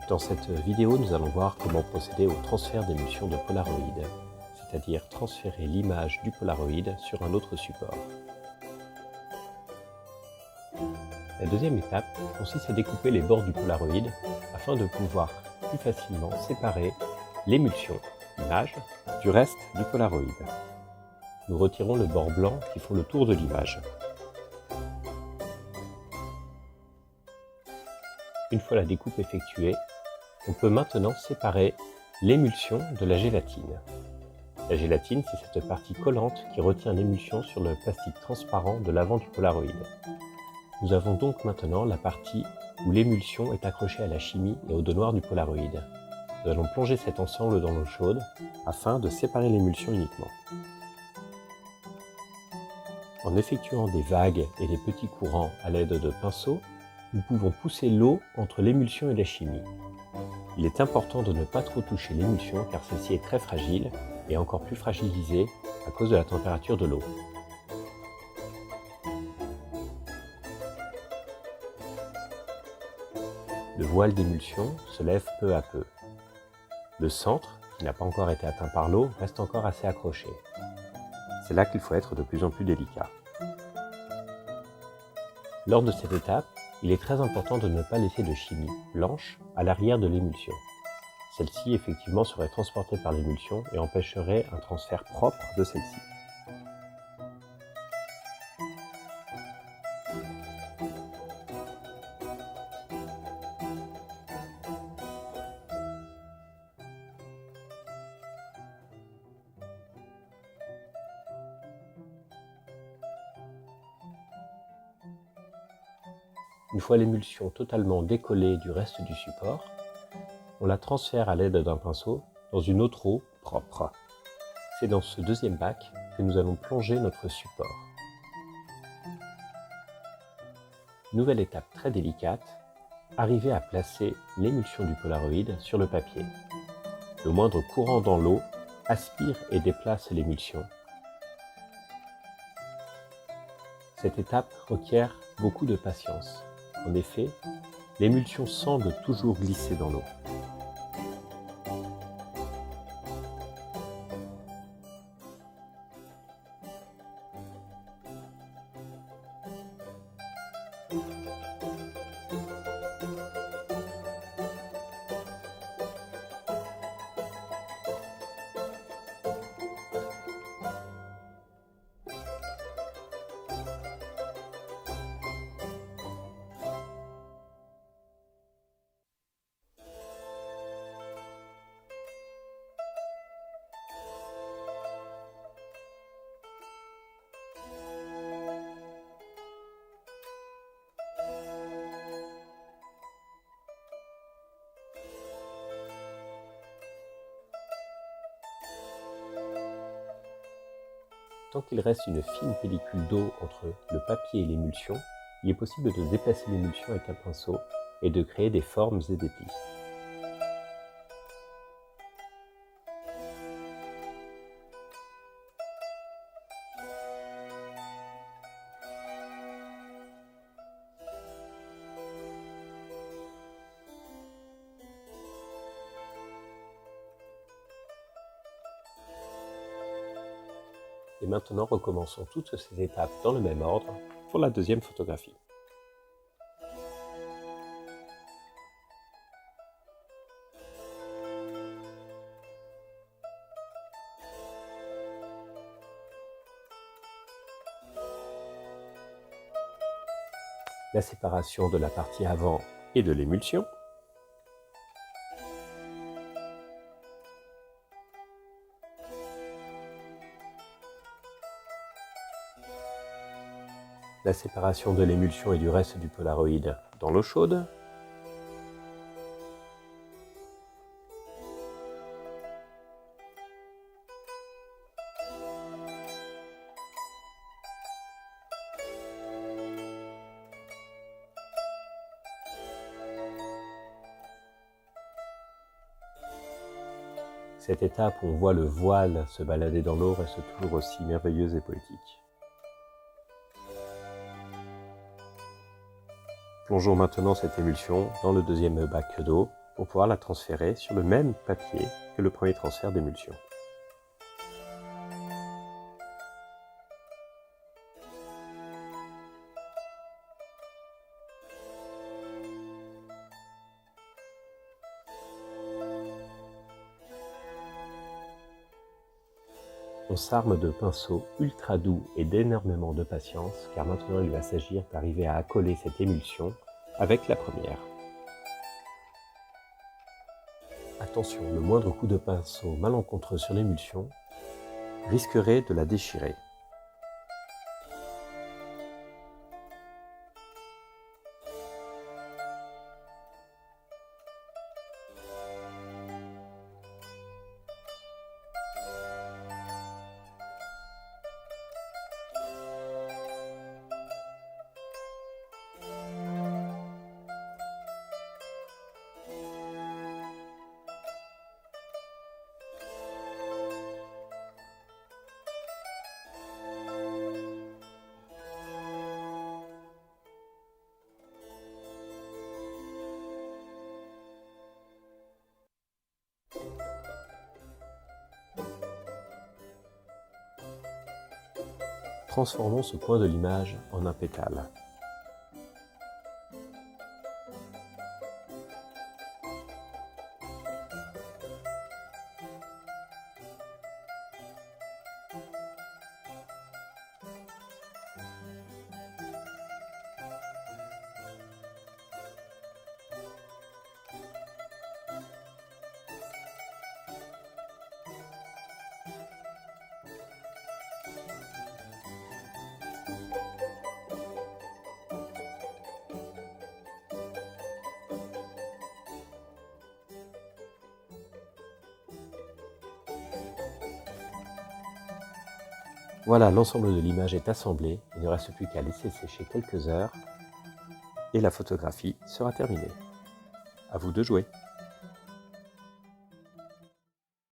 Dans cette vidéo, nous allons voir comment procéder au transfert d'émulsion de Polaroid, c'est-à-dire transférer l'image du Polaroid sur un autre support. La deuxième étape consiste à découper les bords du Polaroid afin de pouvoir plus facilement séparer l'émulsion, l'image, du reste du Polaroid. Nous retirons le bord blanc qui font le tour de l'image. Une fois la découpe effectuée, on peut maintenant séparer l'émulsion de la gélatine. La gélatine, c'est cette partie collante qui retient l'émulsion sur le plastique transparent de l'avant du Polaroid. Nous avons donc maintenant la partie où l'émulsion est accrochée à la chimie et au dos noir du Polaroid. Nous allons plonger cet ensemble dans l'eau chaude afin de séparer l'émulsion uniquement. En effectuant des vagues et des petits courants à l'aide de pinceaux, nous pouvons pousser l'eau entre l'émulsion et la chimie. Il est important de ne pas trop toucher l'émulsion car celle-ci est très fragile et encore plus fragilisée à cause de la température de l'eau. Le voile d'émulsion se lève peu à peu. Le centre, qui n'a pas encore été atteint par l'eau, reste encore assez accroché. C'est là qu'il faut être de plus en plus délicat. Lors de cette étape, il est très important de ne pas laisser de chimie blanche à l'arrière de l'émulsion. Celle-ci, effectivement, serait transportée par l'émulsion et empêcherait un transfert propre de celle-ci. Une fois l'émulsion totalement décollée du reste du support, on la transfère à l'aide d'un pinceau dans une autre eau propre. C'est dans ce deuxième bac que nous allons plonger notre support. Nouvelle étape très délicate, arriver à placer l'émulsion du Polaroid sur le papier. Le moindre courant dans l'eau aspire et déplace l'émulsion. Cette étape requiert beaucoup de patience. En effet, l'émulsion semble toujours glisser dans l'eau. Tant qu'il reste une fine pellicule d'eau entre le papier et l'émulsion, il est possible de déplacer l'émulsion avec un pinceau et de créer des formes et des plis. Et maintenant, recommençons toutes ces étapes dans le même ordre pour la deuxième photographie. La séparation de la partie avant et de l'émulsion. La séparation de l'émulsion et du reste du Polaroid dans l'eau chaude. Cette étape où on voit le voile se balader dans l'eau reste toujours aussi merveilleuse et poétique. Plongeons maintenant cette émulsion dans le deuxième bac d'eau pour pouvoir la transférer sur le même papier que le premier transfert d'émulsion. On s'arme de pinceaux ultra doux et d'énormément de patience, car maintenant il va s'agir d'arriver à accoler cette émulsion avec la première. Attention, le moindre coup de pinceau malencontreux sur l'émulsion risquerait de la déchirer. Transformons ce coin de l'image en un pétale. Voilà, l'ensemble de l'image est assemblé, il ne reste plus qu'à laisser sécher quelques heures et la photographie sera terminée. À vous de jouer.